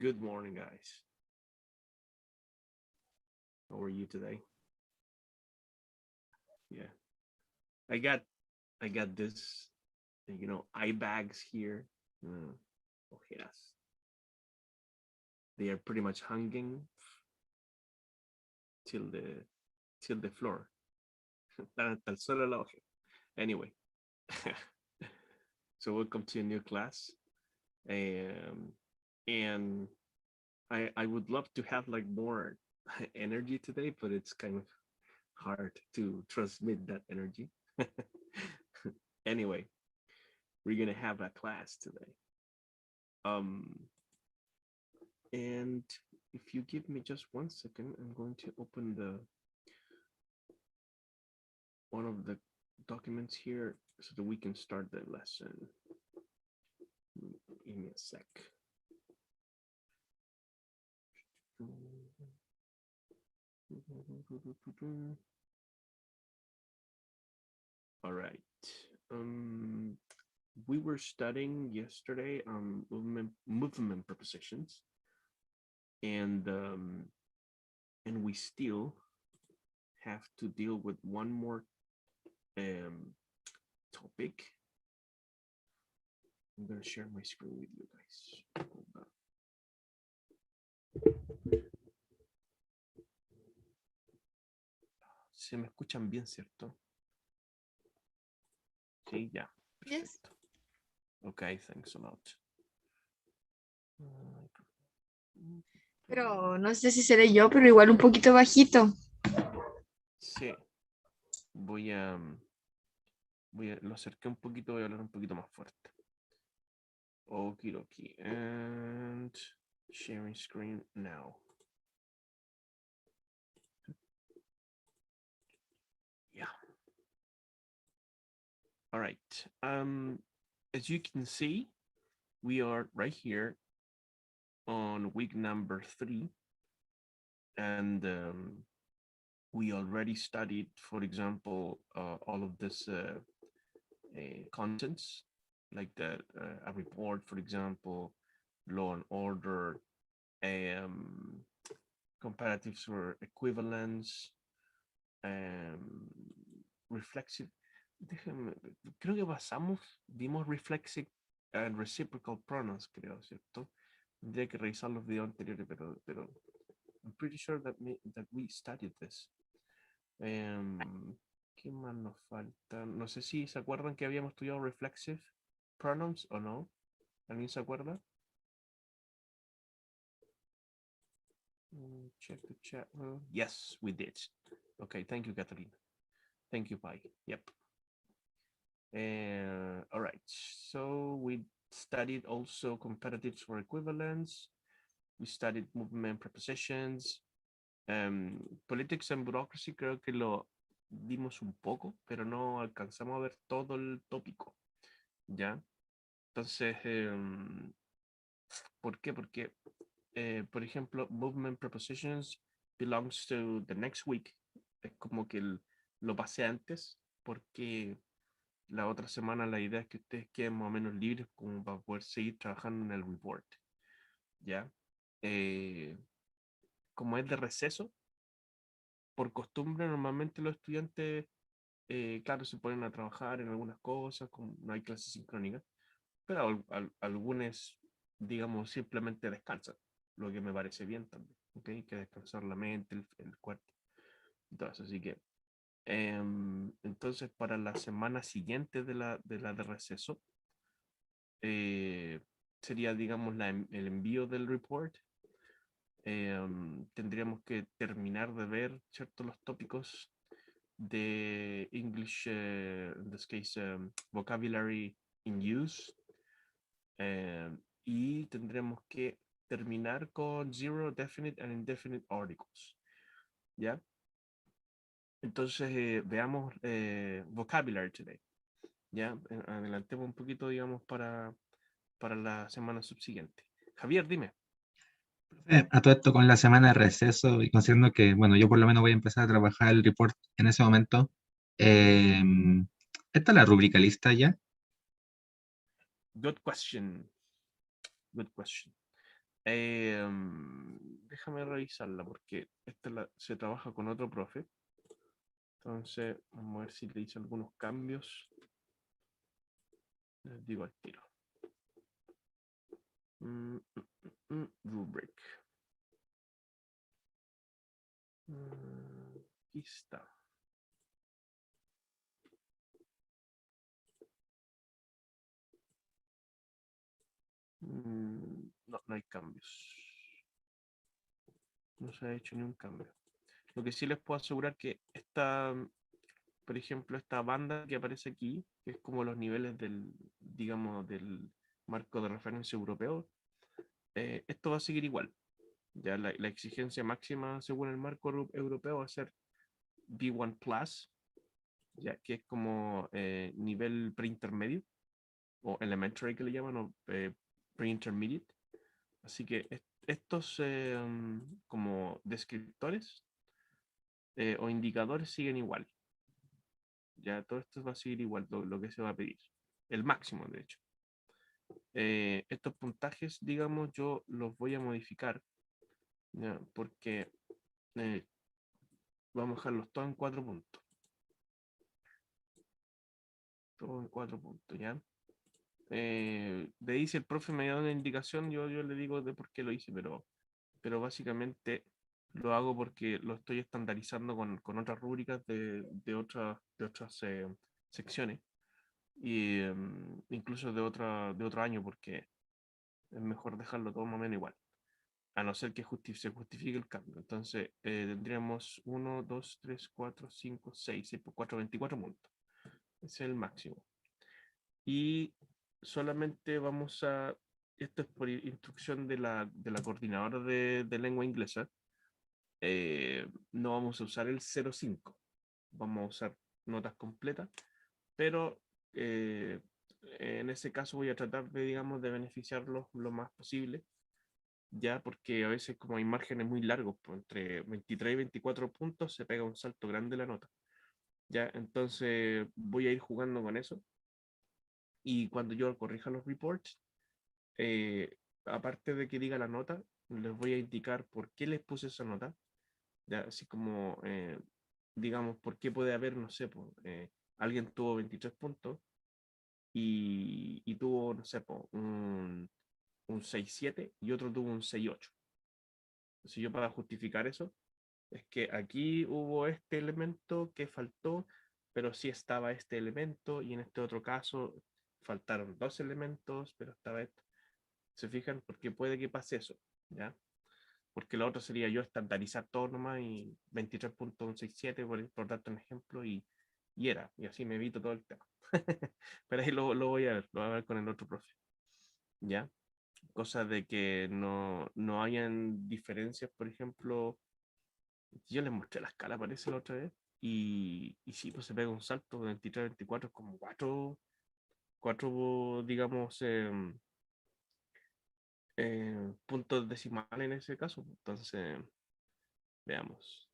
Good morning, guys. How are you today? Yeah, I got this, eye bags here. Ojeras. They are pretty much hanging till the floor. Tal solo la ojera. Anyway, so welcome to a new class. And I would love to have like more energy today, but it's kind of hard to transmit that energy. Anyway, we're gonna have a class today. And if you give me just 1 second, I'm going to open one of the documents here so that we can start the lesson. Give me a sec. All right. We were studying yesterday movement prepositions, and we still have to deal with one more topic. I'm gonna share my screen with you guys. Hold on. Se me escuchan bien, ¿cierto? Sí, ya. Yes. Okay, thanks a lot. Pero no sé si seré yo, pero igual un poquito bajito. Sí. Lo acerqué un poquito, voy a hablar un poquito más fuerte. Okidoki. And sharing screen now. Yeah. All right. As you can see, we are right here on week number 3. And we already studied, for example, all of this contents, like a report, for example, law and order, comparatives or equivalence, reflexive. Creo que vimos reflexive and reciprocal pronouns, creo, ¿cierto? Tendría que revisar los videos anteriores, pero I'm pretty sure that we studied this. ¿Qué más nos falta? No sé si se acuerdan que habíamos estudiado reflexive pronouns o no. ¿Alguien se acuerda? Check the chat room. Yes, we did. Okay, thank you, Catherine. Thank you, Pai. Yep. All right, so we studied also comparatives for equivalence. We studied movement prepositions. Politics and bureaucracy creo que lo dimos un poco, pero no alcanzamos a ver todo el tópico. ¿Ya? Entonces, ¿por qué? Porque, por ejemplo, movement prepositions belongs to the next week. Es como que lo pasé antes, porque la otra semana la idea es que ustedes queden más o menos libres como para poder seguir trabajando en el report. ¿Ya? Como es de receso, por costumbre normalmente los estudiantes, claro, se ponen a trabajar en algunas cosas, como no hay clases sincrónicas, pero algunos, digamos, simplemente descansan, lo que me parece bien también, ¿ok? Que descansar la mente, el cuerpo, y todo eso. Así que, entonces, para la semana siguiente de la de receso, sería, digamos, el envío del report. Tendríamos que terminar de ver, ¿cierto?, los tópicos de English, in this case, vocabulary in use, y tendremos que terminar con zero, definite and indefinite articles, ¿ya? Entonces, veamos vocabulary today, ¿ya? Adelantemos un poquito, digamos, para la semana subsiguiente. Javier, dime. A todo esto con la semana de receso y considerando que, bueno, yo por lo menos voy a empezar a trabajar el report en ese momento. ¿Esta es la rúbrica lista ya? Good question. Good question. Déjame revisarla porque se trabaja con otro profe. Entonces, vamos a ver si le hice algunos cambios. Les digo al tiro. Rubric. Aquí está. No, no hay cambios. No se ha hecho ni un cambio. Lo que sí les puedo asegurar que por ejemplo, esta banda que aparece aquí, que es como los niveles digamos, del marco de referencia europeo, esto va a seguir igual. Ya la exigencia máxima según el marco europeo va a ser B1 Plus, ya que es como nivel preintermedio, o elementary que le llaman, o pre-intermediate. Así que estos como descriptores o indicadores siguen igual. Ya todo esto va a seguir igual, lo que se va a pedir. El máximo, de hecho. Estos puntajes, digamos, yo los voy a modificar, ¿ya? Porque vamos a dejarlos todos en 4 puntos. Todo en 4 puntos, ¿ya? De ahí si el profe me da una indicación, yo le digo de por qué lo hice, pero básicamente lo hago porque lo estoy estandarizando con otras rúbricas de otras secciones y incluso de otro año, porque es mejor dejarlo todo más o menos igual, a no ser que se justifique el cambio. Entonces tendríamos 1, 2, 3, 4, 5, 6, 6 por 4, 24 puntos. Ese es el máximo. Y solamente esto es por instrucción de la coordinadora de lengua inglesa, no vamos a usar el 0,5, vamos a usar notas completas, pero en ese caso voy a tratar de, digamos, de beneficiarlos lo más posible, ya porque a veces como hay márgenes muy largos, pues, entre 23 y 24 puntos se pega un salto grande la nota, ya, entonces voy a ir jugando con eso y cuando yo corrija los reports, eh, aparte de que diga la nota, les voy a indicar por qué les puse esa nota, ya, así como, digamos, por qué puede haber, no sé, pues, alguien tuvo 23 puntos y tuvo, no sé, pues, un 6,7 y otro tuvo un 6,8. Si yo para justificar eso, es que aquí hubo este elemento que faltó, pero sí estaba este elemento y en este otro caso faltaron 2 elementos, pero estaba esto. ¿Se fijan? Porque puede que pase eso, ¿ya? Porque lo otro sería yo estandarizar todo nomás y 23,167 por darte un ejemplo y así me evito todo el tema. Pero ahí lo voy a ver, lo voy a ver con el otro profe, ¿ya? Cosa de que no hayan diferencias, por ejemplo, yo les mostré la escala, parece la otra vez, y sí, pues se pega un salto de 23 a 24, como cuatro digamos, puntos decimales en ese caso. Entonces, veamos.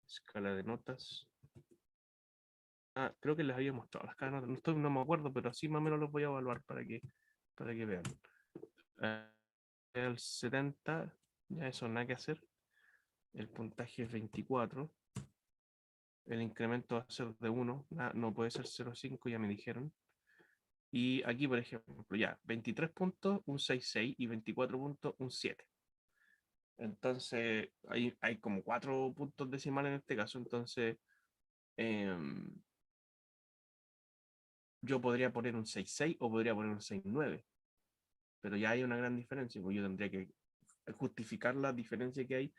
Escala de notas. Creo que les había mostrado las escala de notas. No me acuerdo, pero así más o menos los voy a evaluar para que vean. El 70, ya eso nada que hacer. El puntaje es 24. El incremento va a ser de 1. No puede ser 0,5, ya me dijeron. Y aquí, por ejemplo, ya, 23 puntos, un 6,6 y 24 puntos, un 7. Entonces, hay como 4 puntos decimales en este caso. Entonces, yo podría poner un 6,6 o podría poner un 6,9. Pero ya hay una gran diferencia, porque yo tendría que justificar la diferencia que hay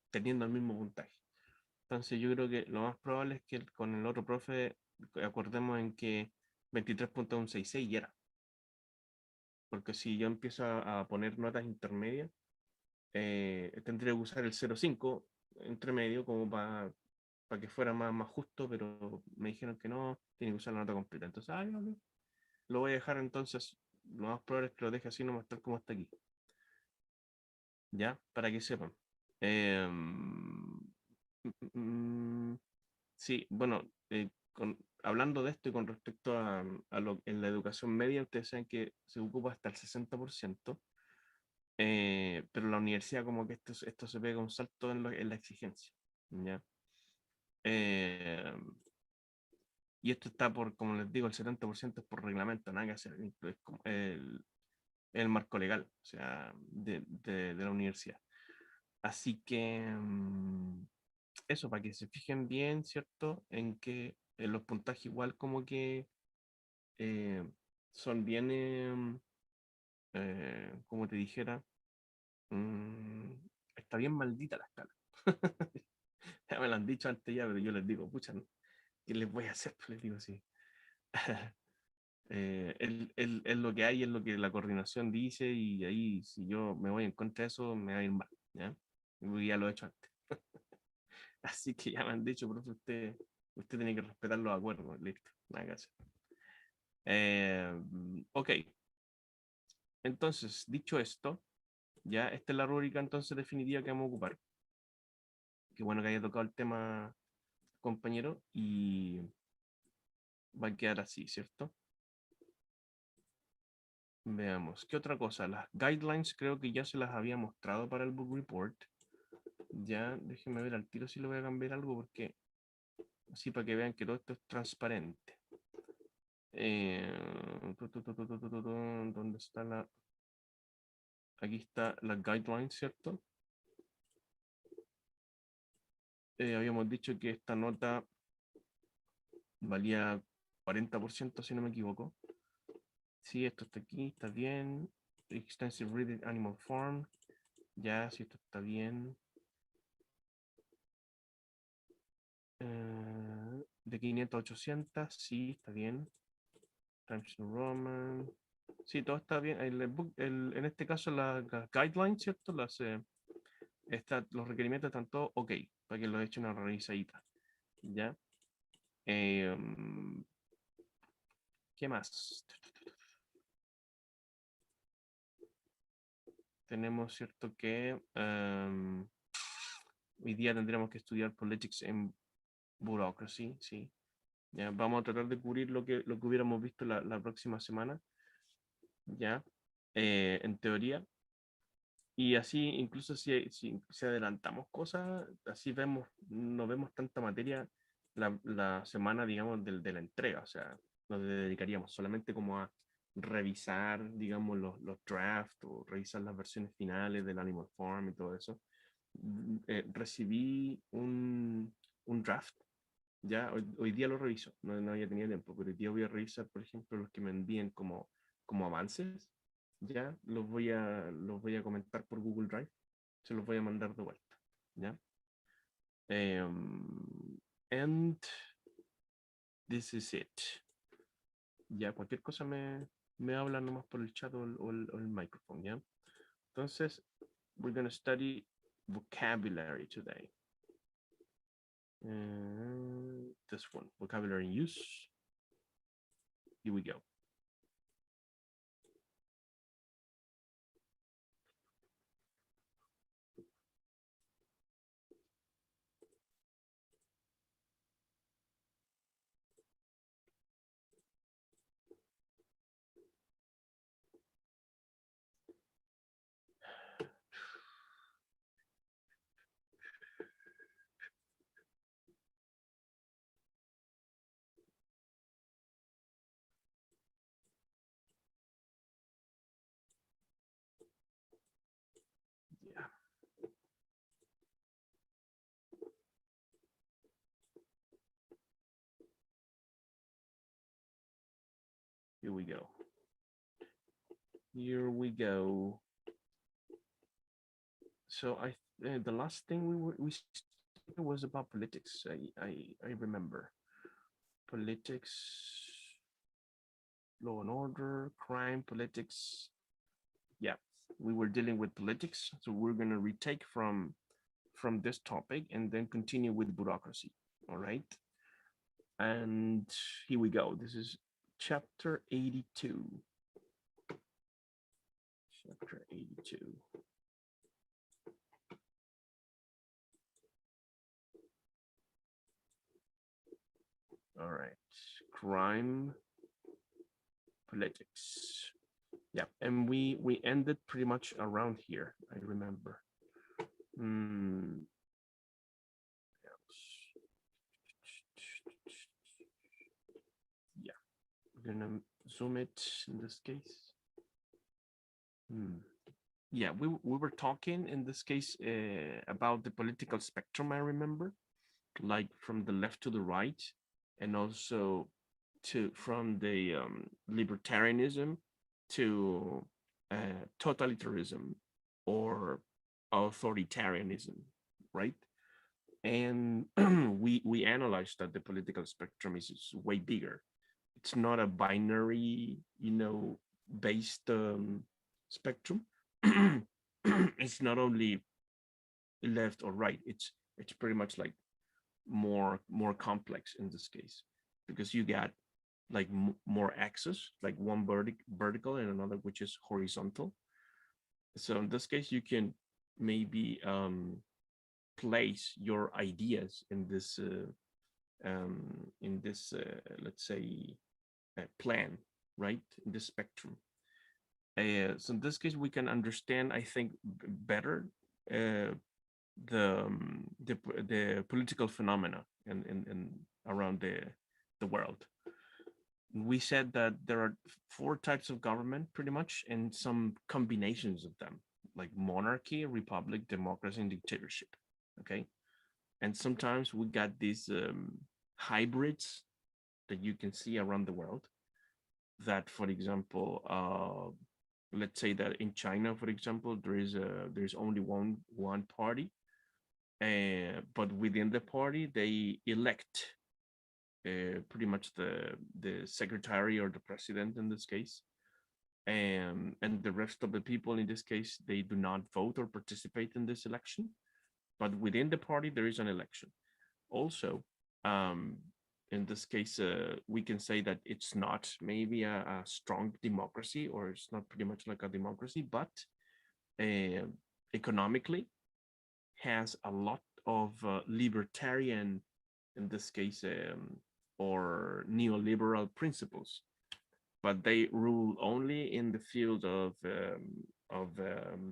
teniendo el mismo puntaje. Entonces, yo creo que lo más probable es que con el otro profe acordemos en que 23 puntos es un 6,6 y era. Porque si yo empiezo a poner notas intermedias, tendría que usar el 0,5 entre medio como para que fuera más justo, pero me dijeron que no, tiene que usar la nota completa. Entonces, ok, lo voy a dejar entonces, lo más probable es que lo deje así nomás tal como está aquí. ¿Ya? Para que sepan. Sí, bueno, hablando de esto y con respecto en la educación media, ustedes saben que se ocupa hasta el 60%. pero la universidad como que esto se pega un salto en la exigencia, ¿ya? Eh, y esto está por, como les digo, el 70% es por reglamento, nada que hacer, es como el marco legal, o sea, de la universidad. Así que eso, para que se fijen bien, ¿cierto? En que los puntajes igual como que eh, son bien, como te dijera, mm, está bien maldita la escala. Ya me lo han dicho antes ya, pero yo les digo, pucha, ¿no? ¿Qué les voy a hacer? Pues les digo, sí. Es lo que hay, es lo que la coordinación dice y ahí si yo me voy en contra de eso, me va a ir mal, ¿ya? Y ya lo he hecho antes. Así que ya me han dicho, profe, usted tiene que respetar los acuerdos, listo, nada que hacer. Ok, entonces, dicho esto, ya esta es la rúbrica entonces definitiva que vamos a ocupar. Qué bueno que haya tocado el tema, compañero, y va a quedar así, ¿cierto? Veamos, ¿qué otra cosa? Las guidelines creo que ya se las había mostrado para el book report. Ya, déjenme ver al tiro si le voy a cambiar algo porque así para que vean que todo esto es transparente. ¿Dónde está la? Aquí está la guideline, ¿cierto? Habíamos dicho que esta nota valía 40%, si no me equivoco. Sí, esto está aquí, está bien. Extensive Reading Animal Farm. Ya, sí, esto está bien. De 500 a 800, sí, está bien. Times New Roman. Sí, todo está bien. En este caso, las guidelines, ¿cierto? Los requerimientos están todos ok, para que los echen una revisadita. ¿Ya? ¿Qué más? Tenemos, ¿cierto? Que hoy día tendremos que estudiar Politics en Bureaucracy, sí. ¿Ya? Vamos a tratar de cubrir lo que hubiéramos visto la próxima semana, ¿ya? En teoría. Y así, incluso si adelantamos cosas, así no vemos tanta materia la semana, digamos, de la entrega. O sea, nos dedicaríamos solamente como a revisar, digamos, los drafts o revisar las versiones finales del Animal Farm y todo eso. Recibí un draft, ya, hoy día lo reviso, no había tenido tiempo, pero hoy día voy a revisar, por ejemplo, los que me envíen como avances, ya, los voy a comentar por Google Drive, se los voy a mandar de vuelta, ya. And this is it. Ya, cualquier cosa me habla nomás por el chat o el micrófono, ya. Entonces, we're going to study vocabulary today. This one, vocabulary use. Here we go. Yeah. Here we go. Here we go. So the last thing we started was about politics. I remember politics, law and order, crime, politics. Yeah, we were dealing with politics, so we're gonna retake from this topic and then continue with bureaucracy. All right, and here we go. This is chapter 82. Chapter 82. All right, crime, politics. Yeah, and we ended pretty much around here, I remember. Yeah, we're gonna zoom it in this case. Yeah, we were talking in this case about the political spectrum, I remember, like from the left to the right, and also from the libertarianism to totalitarianism or authoritarianism, right? And we analyzed that the political spectrum is way bigger. It's not a binary, based spectrum. It's not only left or right. It's pretty much like more complex in this case, because you got like more axes, like one vertical and another which is horizontal. So in this case, you can maybe place your ideas in this let's say plan, right, in this spectrum. So in this case, we can understand, I think, better the political phenomena in around the world. We said that there are 4 types of government, pretty much, and some combinations of them, like monarchy, republic, democracy, and dictatorship. Okay, and sometimes we got these hybrids that you can see around the world. That, for example, let's say that in China, for example, there's only one party, but within the party they elect pretty much the secretary or the president in this case, and the rest of the people in this case, they do not vote or participate in this election, but within the party there is an election. Also, in this case, we can say that it's not maybe a strong democracy, or it's not pretty much like a democracy, but economically has a lot of libertarian, in this case, or neoliberal principles, but they rule only in the field of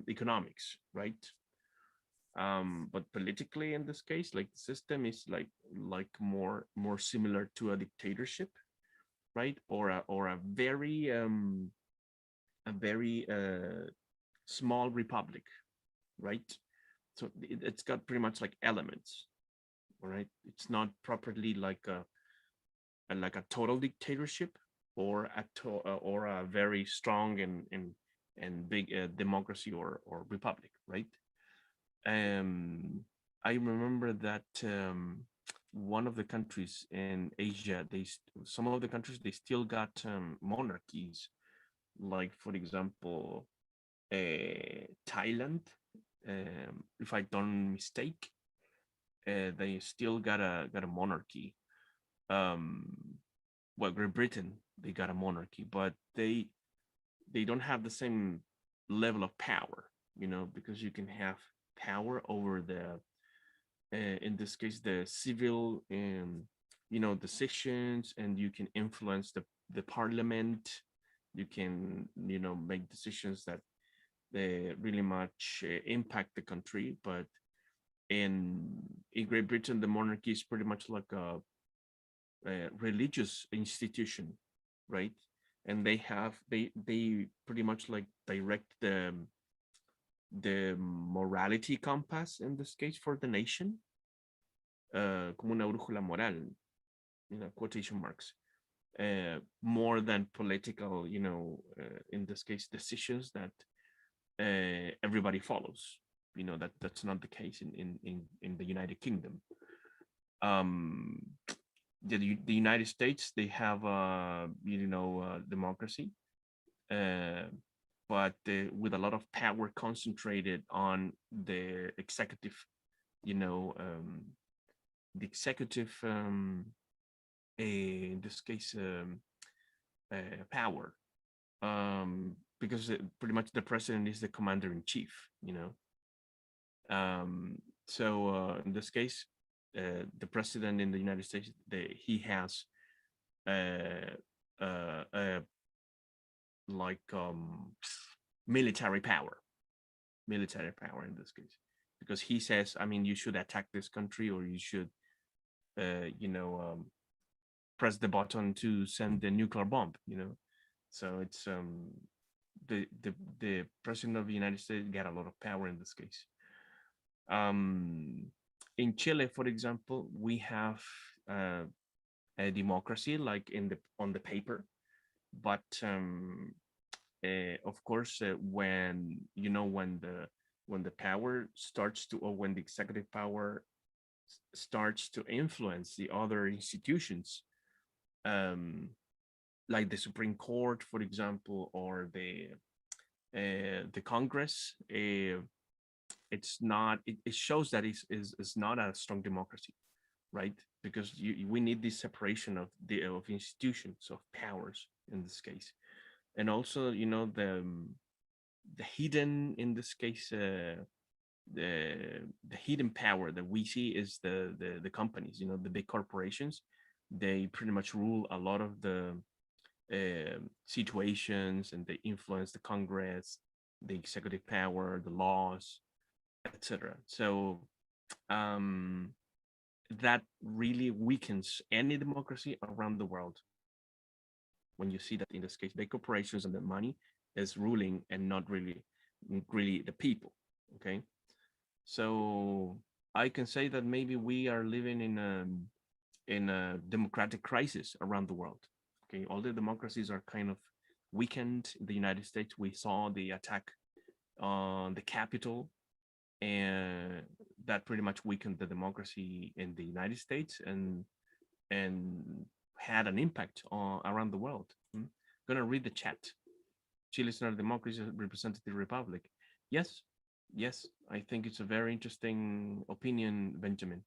economics, right? But politically, in this case, like the system is like more similar to a dictatorship, right? Or a very small republic, right? So it's got pretty much like elements, all right? It's not properly like a total dictatorship, or or a very strong and big democracy or republic, right? I remember that one of the countries in Asia, some of the countries, they still got monarchies, like, for example, Thailand, if I don't mistake, they still got a monarchy. Well, Great Britain, they got a monarchy, but they don't have the same level of power, because you can have power over the in this case the civil decisions, and you can influence the parliament. You can make decisions that they really much impact the country. But in Great Britain, the monarchy is pretty much like a religious institution, right? And they pretty much like direct the morality compass, in this case, for the nation, como una brújula moral, quotation marks, more than political, in this case, decisions that everybody follows. That's not the case in the United Kingdom. The United States, they have democracy, but with a lot of power concentrated on the executive, the executive, in this case, power, because pretty much the president is the commander in chief, so in this case, the president in the United States, he has a like military power in this case, because he says, I mean, you should attack this country, or you should press the button to send the nuclear bomb, so it's the president of the United States got a lot of power in this case. In Chile, for example, we have a democracy, like on the paper, but of course, when when the power starts to, or when the executive power starts to influence the other institutions, like the Supreme Court, for example, or the Congress, it's not. It shows that it's not a strong democracy, right? Because we need this separation of institutions, of powers in this case, and also the hidden, in this case, the hidden power that we see is the companies, the big corporations. They pretty much rule a lot of the situations, and they influence the Congress, the executive power, the laws, etc. So that really weakens any democracy around the world, when you see that, in this case, big corporations and the money is ruling, and not really the people. Okay, so I can say that maybe we are living in a democratic crisis around the world. Okay, all the democracies are kind of weakened. In the United States, we saw the attack on the Capitol, and that pretty much weakened the democracy in the United States, and had an impact around the world. I'm gonna read the chat. Chile is not a democracy, a representative republic. Yes, I think it's a very interesting opinion, Benjamin.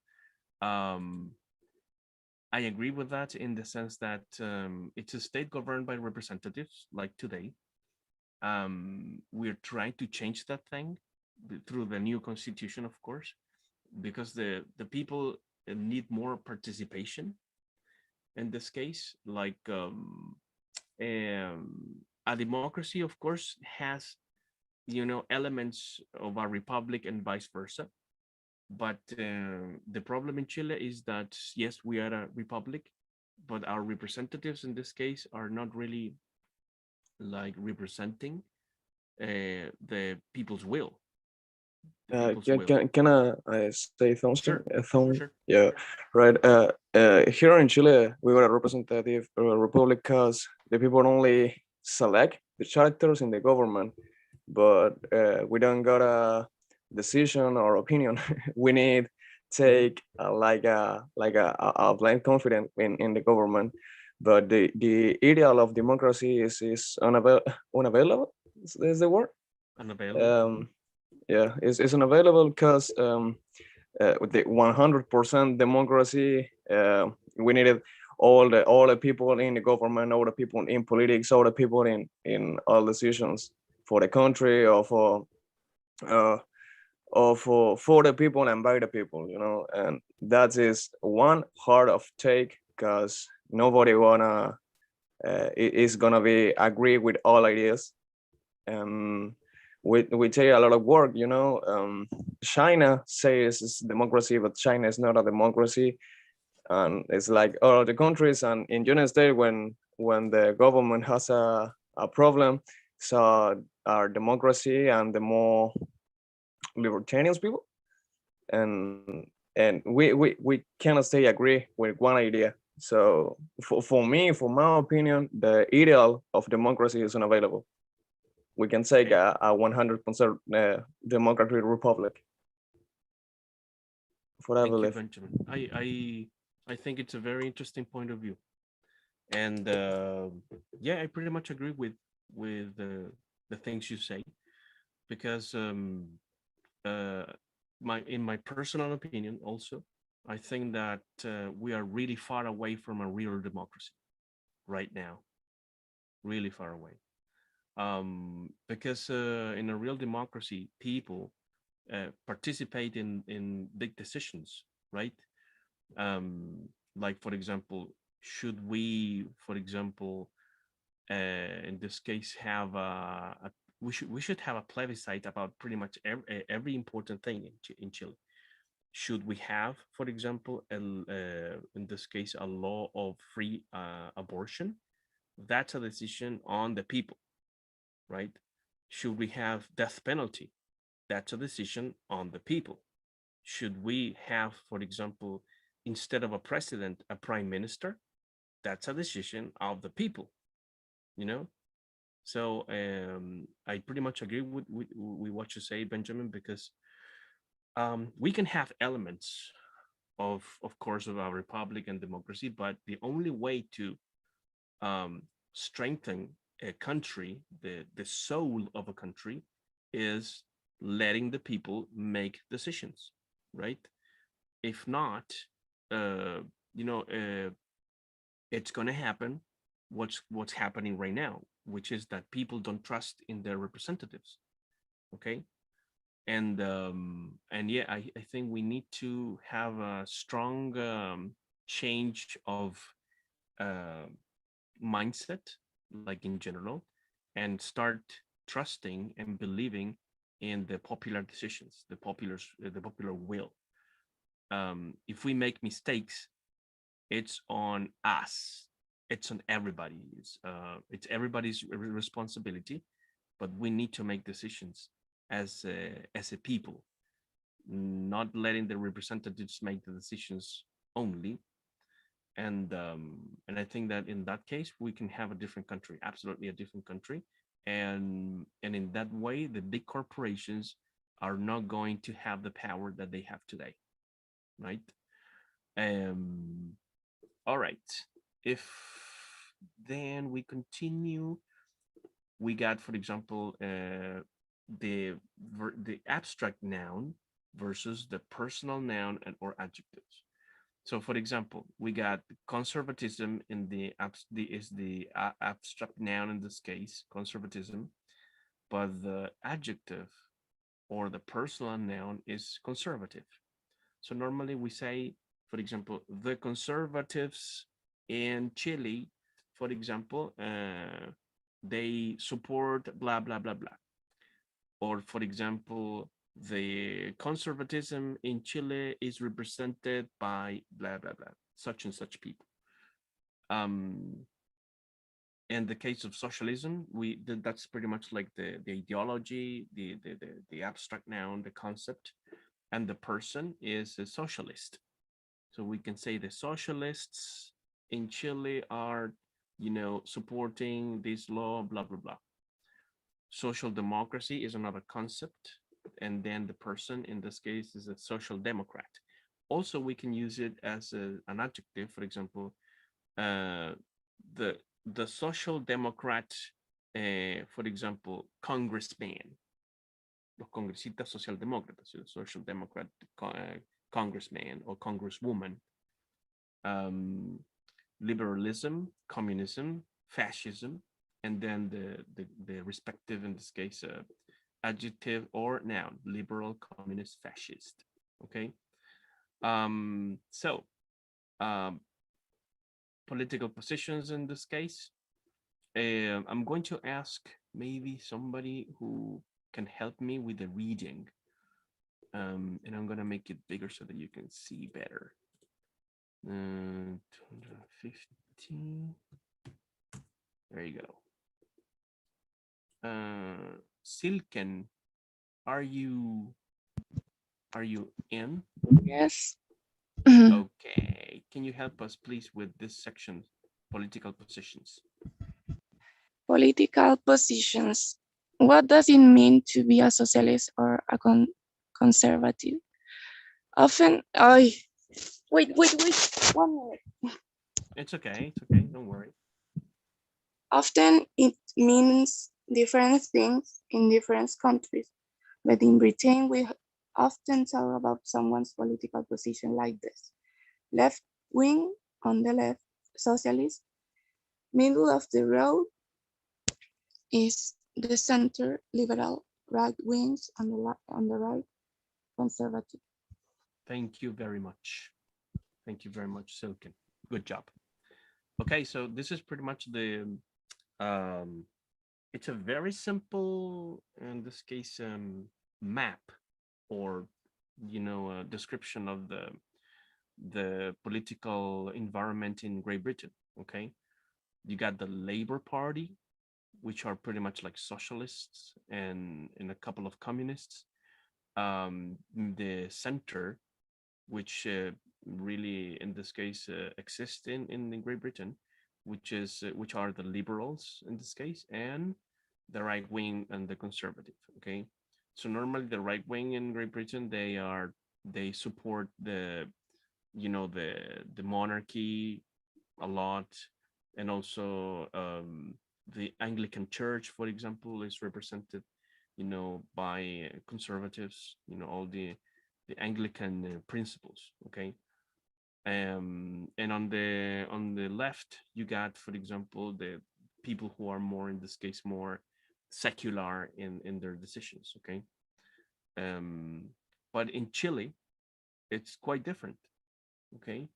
I agree with that, in the sense that it's a state governed by representatives, like today. We're trying to change that thing through the new constitution, of course, because the people need more participation in this case. Like a democracy, of course, has elements of a republic and vice versa. But the problem in Chile is that, yes, we are a republic, but our representatives in this case are not really like representing the people's will. Can I say something? Sure. Yeah, right. Here in Chile, we got a representative republic because the people only select the characters in the government, but we don't got a decision or opinion. We need take a blind confidence in the government. But the ideal of democracy is unavailable. Is the word? Unavailable. Yeah, it's unavailable because with the 100% democracy, we needed all the people in the government, all the people in politics, all the people in all decisions for the country, or for the people and by the people, and that is one hard of take, because nobody is gonna be agree with all ideas. We take a lot of work, China says it's democracy, but China is not a democracy. And it's like all the countries, and in United States, when the government has a problem, so our democracy and the more libertarian people, and we cannot stay agree with one idea. So for me, for my opinion, the ideal of democracy is unavailable. We can take a 100% democratic republic. For Thank you, Benjamin. I think it's a very interesting point of view, and yeah, I pretty much agree with the things you say, because in my personal opinion, also, I think that we are really far away from a real democracy right now, really far away. Because in a real democracy, people participate in big decisions, right? Like, for example, should we, for example, in this case, have we should have a plebiscite about pretty much every important thing in Chile. Should we have, for example, in this case, a law of free abortion? That's a decision on the people, right? Should we have death penalty? That's a decision on the people. Should we have, for example, instead of a president, a prime minister? That's a decision of the people, you know? So I pretty much agree with what you say, Benjamin, because we can have elements of course, of our republic and democracy, but the only way to strengthen a country, the soul of a country, is letting the people make decisions, right? If not, it's going to happen what's happening right now, which is that people don't trust in their representatives. Okay. And yeah, I think we need to have a strong change of mindset, like in general, and start trusting and believing in the popular decisions, the popular will. If we make mistakes, it's on us. It's on everybody. It's everybody's responsibility, but we need to make decisions as a people, not letting the representatives make the decisions only. And I think that in that case, we can have a different country, absolutely a different country. And in that way, the big corporations are not going to have the power that they have today, right? All right. If then we continue, we got, for example, the abstract noun versus the personal noun and or adjectives. So, for example, we got conservatism in the abstract noun in this case, conservatism, but the adjective or the personal noun is conservative. So normally we say, for example, the conservatives in Chile, for example, they support blah, blah, blah, blah. Or, for example, the conservatism in Chile is represented by blah, blah, blah, such and such people. In the case of socialism, that's pretty much like the ideology, the abstract noun, the concept, and the person is a socialist. So we can say the socialists in Chile are, supporting this law, blah, blah, blah. Social democracy is another concept. And then the person in this case is a social democrat. Also, we can use it as an adjective. For example, the social democrat, for example, congressman. Los congresistas socialdemócratas, the social democrat congressman or congresswoman. Liberalism, communism, fascism, and then the respective, in this case, adjective or noun: liberal, communist, fascist. Okay. Political positions in this case. I'm going to ask maybe somebody who can help me with the reading. And I'm going to make it bigger so that you can see better. 250. There you go. Silken, are you in? Yes. Okay. Can you help us, please, with this section, political positions? Political positions. What does it mean to be a socialist or a conservative? Often, wait, 1 minute. It's okay. It's okay. Don't worry. Often it means different things in different countries, but in Britain we often talk about someone's political position like this: left wing on the left, socialist; middle of the road is the center, liberal; right wings on the right, conservative. Thank you very much. Thank you very much, Silken. Good job. Okay, so this is pretty much the It's a very simple, in this case, map, or a description of the political environment in Great Britain. Okay, you got the Labour Party, which are pretty much like socialists, and a couple of communists. The center, which really in this case exists in Great Britain, which are the liberals in this case, and the right wing and the conservative. Okay, so normally the right wing in Great Britain, they support the monarchy a lot, and also the Anglican Church, for example, is represented by conservatives, all the Anglican principles. Okay, and on the left you got, for example, the people who are more, in this case, more secular in their decisions. Okay, but in Chile it's quite different. Okay,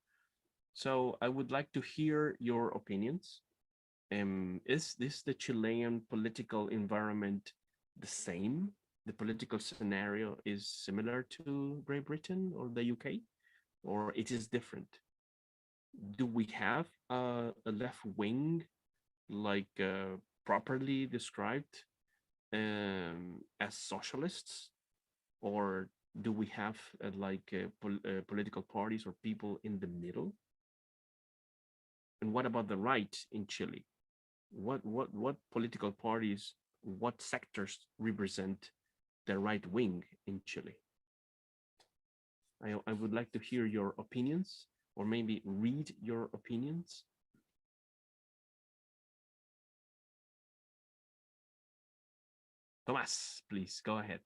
so I would like to hear your opinions. Is this the Chilean political environment the same? The political scenario is similar to Great Britain or the UK, or it is different? Do we have a left wing, like properly described as socialists, or do we have political parties or people in the middle? And what about the right in Chile? What political parties, what sectors represent the right wing in Chile? I would like to hear your opinions, or maybe read your opinions. Tomás, please go ahead.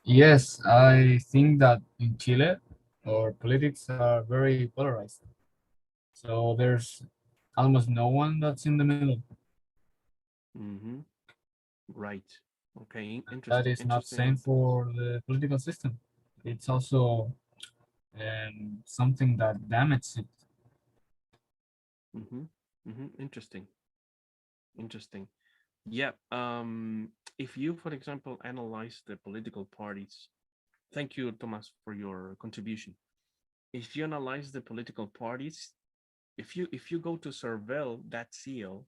Yes, I think that in Chile, our politics are very polarized. So there's almost no one that's in the middle. Mm-hmm. Right. Okay. Interesting. That is not same for the political system. It's also something that damages it. Mm-hmm. Mm-hmm. Interesting. Interesting. Yeah. If you, for example, analyze the political parties, thank you, Thomas, for your contribution. If you analyze the political parties, if you go to survey.co,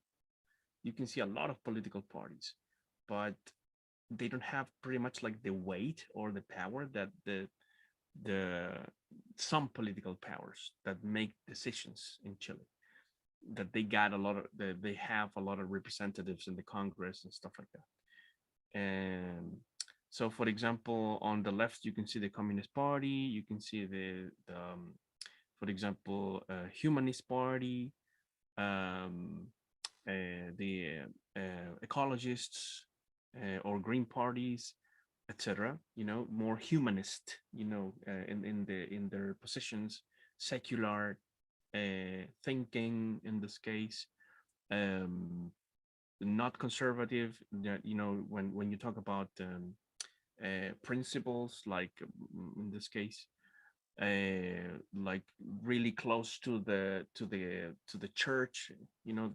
you can see a lot of political parties, but they don't have pretty much like the weight or the power that the some political powers that make decisions in Chile, that they got a lot of, they have a lot of representatives in the Congress and stuff like that. And so, for example, on the left, you can see the Communist Party, you can see the for example, Humanist Party, the ecologists, or green parties, etc. More humanist, in their positions, secular thinking in this case, not conservative. When you talk about principles, like in this case, like really close to the church,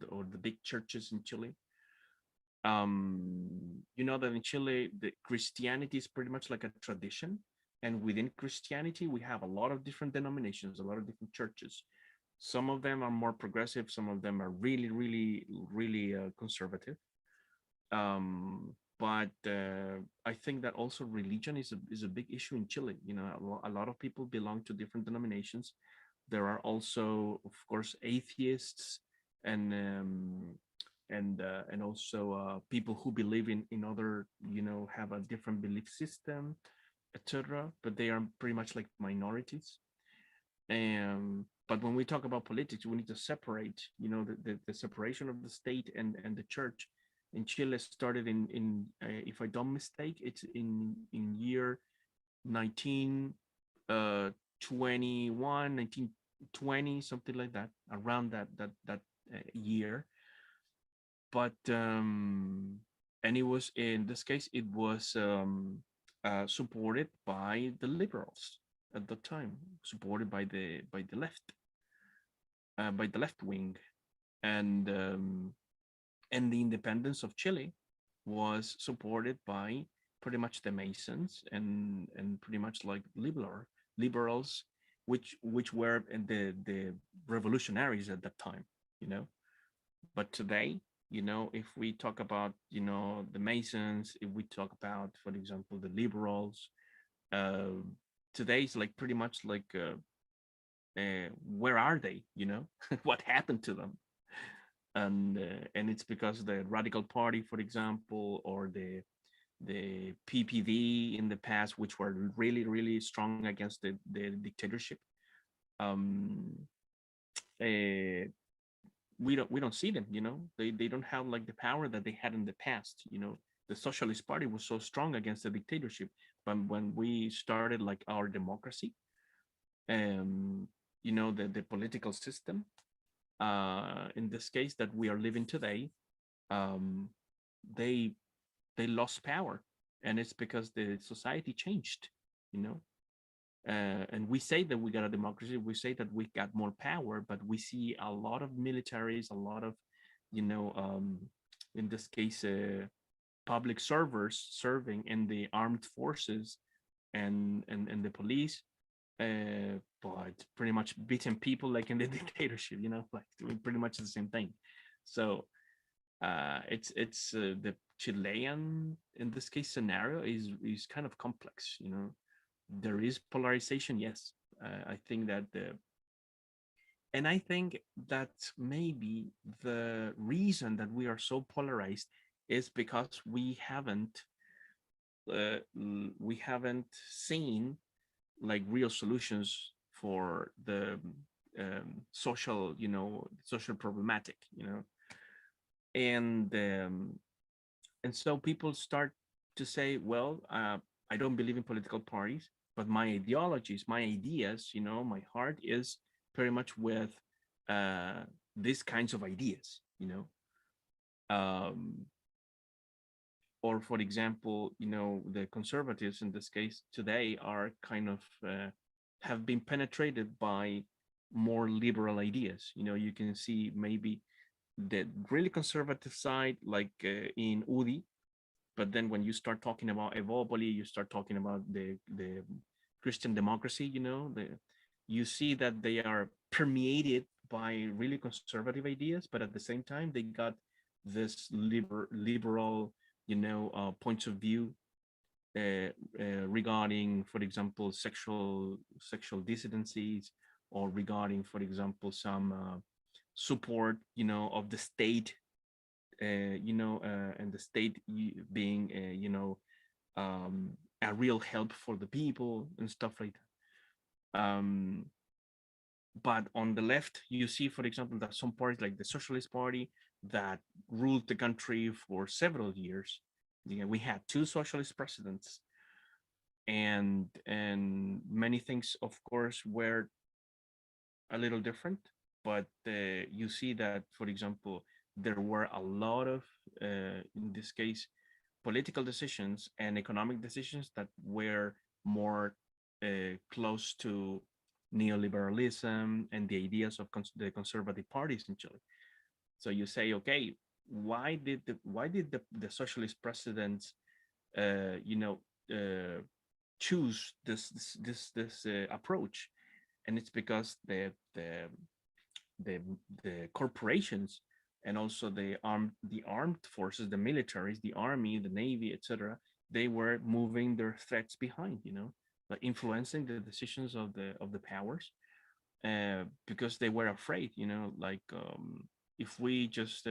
or the big churches in Chile. That in Chile, the Christianity is pretty much like a tradition, and within Christianity we have a lot of different denominations, a lot of different churches. Some of them are more progressive, some of them are really, really, really conservative. But I think that also religion is a big issue in Chile. A lot of people belong to different denominations. There are also, of course, atheists, and also people who believe in other, have a different belief system, etc. But they are pretty much like minorities. But when we talk about politics, we need to separate, the separation of the state and the church. In Chile started in if I don't mistake, it's in year 1921, 1920, something like that, around that year. But and it was, in this case, it was supported by the liberals at the time, supported by the left, by the left wing. and the independence of Chile was supported by pretty much the Masons and pretty much like liberals, which were the revolutionaries at that time, you know. But today, you know, if we talk about, you know, the Masons, if we talk about, for example, the liberals, uh, today is like pretty much like where are they? You know, what happened to them? And it's because the Radical Party, for example, or the PPD in the past, which were really strong against the dictatorship. Um, uh, we don't see them. You know, they don't have like the power that they had in the past. You know, the Socialist Party was so strong against the dictatorship, but when we started like our democracy, um, you know, the political system, in this case that we are living today, um, they they lost power, and it's because the society changed, you know. And we say that we got a democracy, we say that we got more power, but we see a lot of militaries, a lot of, you know, in this case, public servers serving in the armed forces and the police, but pretty much beating people like in the dictatorship, you know, like doing pretty much the same thing. So it's the Chilean, in this case, scenario is kind of complex, you know. There is polarization, yes. I think that and I think that maybe the reason that we are so polarized is because we haven't seen like real solutions for the social, you know, social problematic, you know. And so people start to say, well, I don't believe in political parties, but my ideologies, my ideas, you know, my heart is very much with uh, these kinds of ideas, you know. Um, or for example, you know, the conservatives in this case today are kind of have been penetrated by more liberal ideas. You know, you can see maybe the really conservative side, like in UDI, but then when you start talking about Evopoli, you start talking about the Christian democracy, you know, you see that they are permeated by really conservative ideas, but at the same time they got this liberal, you know, points of view regarding, for example, sexual dissidencies, or regarding, for example, some support, you know, of the state, you know, and the state being, you know, a real help for the people and stuff like that. But on the left, you see, for example, that some parties like the Socialist Party that ruled the country for several years. You know, we had two socialist presidents, and many things, of course, were a little different. But you see that, for example, there were a lot of, in this case, political decisions and economic decisions that were more close to neoliberalism and the ideas of the conservative parties in Chile. So you say, okay, why did the socialist presidents, you know, choose this approach? And it's because the corporations and also the armed forces, the militaries, the army, the navy, etc., they were moving their threats behind, you know, like influencing the decisions of the powers, because they were afraid, you know, like if we just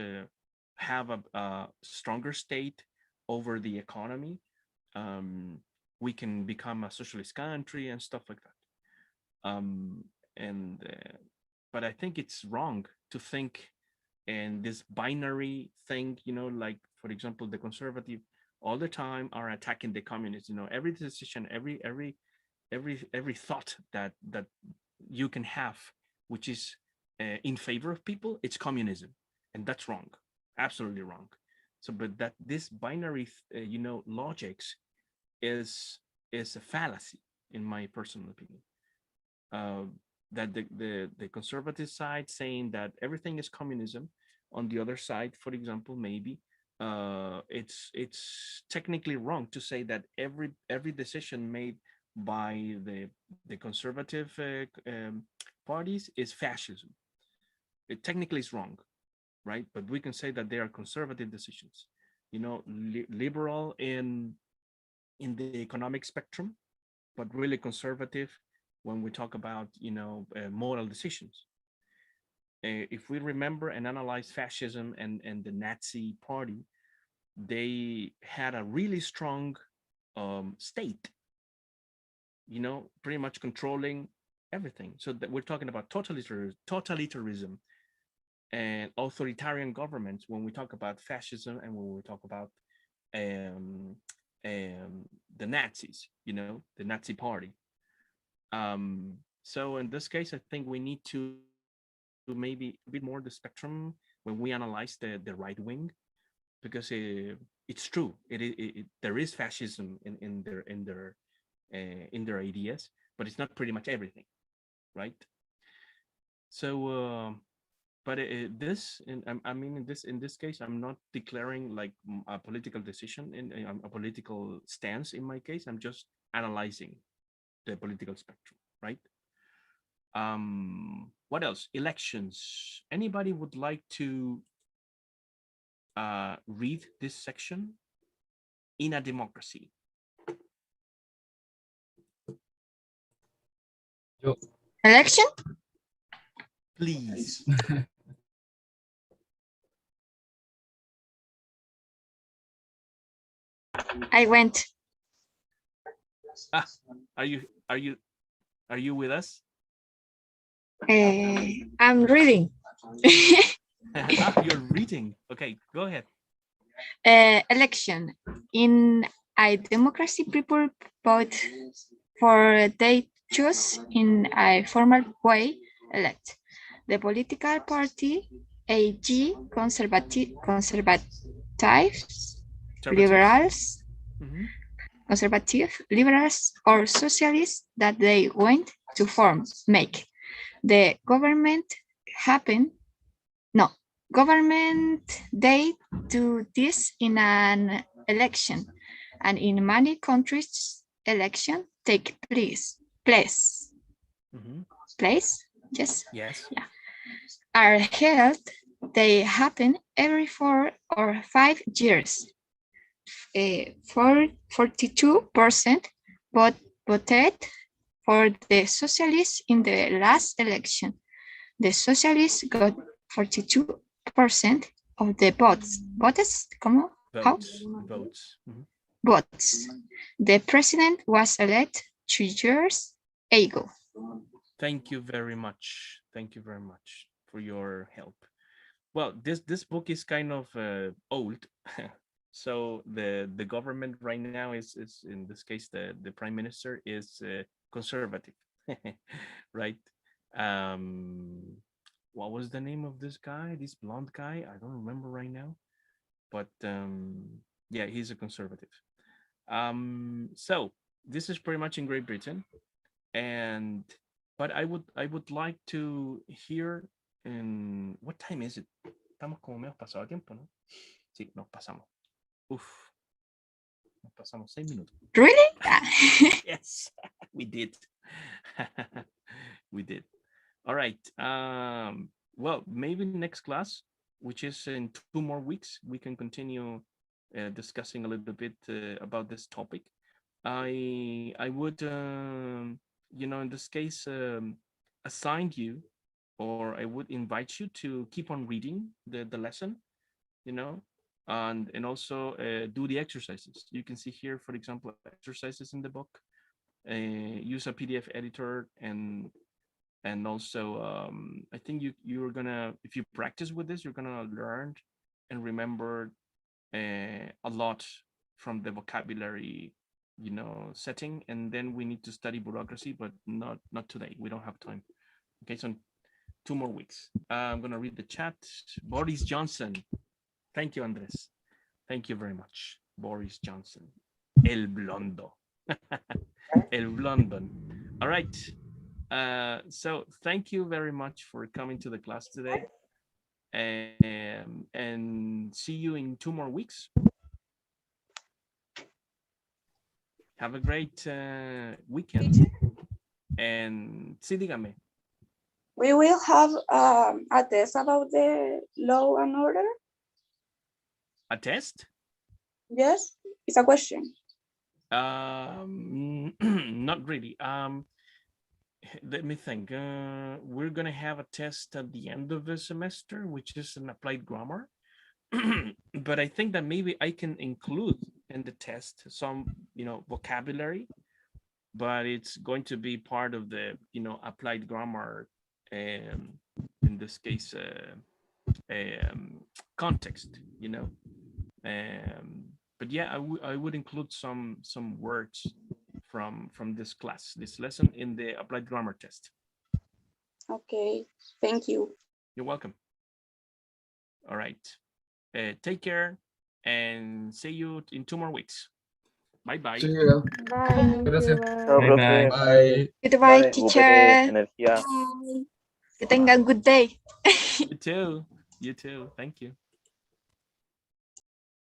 have a stronger state over the economy, um, we can become a socialist country and stuff like that. And But I think it's wrong to think in this binary thing, you know, like, for example, the conservative all the time are attacking the communists. You know, every decision, every thought that you can have, which is in favor of people, it's communism, and that's wrong, absolutely wrong. So, but that this binary, you know, logics is a fallacy, in my personal opinion. Uh, that the conservative side saying that everything is communism, on the other side, for example, maybe it's technically wrong to say that every decision made by the conservative parties is fascism. It technically is wrong, right? But we can say that they are conservative decisions, you know, liberal in the economic spectrum, but really conservative when we talk about, you know, moral decisions. If we remember and analyze fascism and the Nazi party, they had a really strong state, you know, pretty much controlling everything. So that we're talking about totalitarianism and authoritarian governments when we talk about fascism and when we talk about the Nazis, you know, the Nazi party. So in this case, I think we need to maybe a bit more the spectrum when we analyze the right wing, because it's true. There is fascism in their ideas, but it's not pretty much everything, right? So, but this, I mean, in this case, I'm not declaring like a political decision in a political stance. In my case, I'm just analyzing the political spectrum, right? What else? Elections. Anybody would like to read this section? In a democracy. Yo, Election? Please. I went. Are you with us? I'm reading. You're reading. Okay, go ahead. Election. In a democracy, people vote for they choose in a formal way elect the political party, AG, conservatives, liberals, conservative, liberals, or socialists that they want to form, make. The government happen. No, government, they do this in an election, and in many countries, election take place. Place? Yes. Yes. Yeah. Are held. They happen every 4 or 5 years. 42% voted for the socialists in the last election. The socialists got 42% of the votes. Votes? ¿Cómo? How? Votes. Votes. The president was elected 2 years ago. Thank you very much. Thank you very much for your help. Well, this book is kind of old. So the government right now is in this case the prime minister is conservative, right? What was the name of this guy? This blonde guy? I don't remember right now, but yeah, he's a conservative. So this is pretty much in Great Britain, but I would like to hear in what time is it? Estamos como medio pasado tiempo, ¿no? Sí, nos pasamos. Uf, nos pasamos 6 minutos. Really? Yes, we did. We did. All right. Well, maybe next class, which is in 2 more weeks, we can continue discussing a little bit about this topic. I would, you know, in this case, assign you, or I would invite you to keep on reading the lesson, you know, and also do the exercises. You can see here, for example, exercises in the book. Use a PDF editor, and also I think you're gonna, if you practice with this, you're gonna learn and remember a lot from the vocabulary, you know, setting. And then we need to study bureaucracy, but not today. We don't have time. Okay, so 2 more weeks. I'm gonna read the chat. Boris Johnson. Thank you, Andres. Thank you very much. Boris Johnson. El Blondo. El Blondon. All right. So thank you very much for coming to the class today. and see you in 2 more weeks. Have a great weekend. And sí, dígame. We will have a test about the law and order. A test? Yes, it's a question. Not really. Let me think. We're gonna have a test at the end of the semester, which is an applied grammar. But I think that maybe I can include in the test some, vocabulary, but it's going to be part of the, applied grammar, in this case, context, but yeah, I would include some words from this class, this lesson, in the applied grammar test. Okay, thank you. You're welcome. All right. Take care and see you in 2 more weeks. Bye-bye. See you. Bye. Gracias. Chao, Bye, profe. bye. Bye. Goodbye, Recupere teacher. energía. Bye. Que tenga good day. You too. You too. Thank you.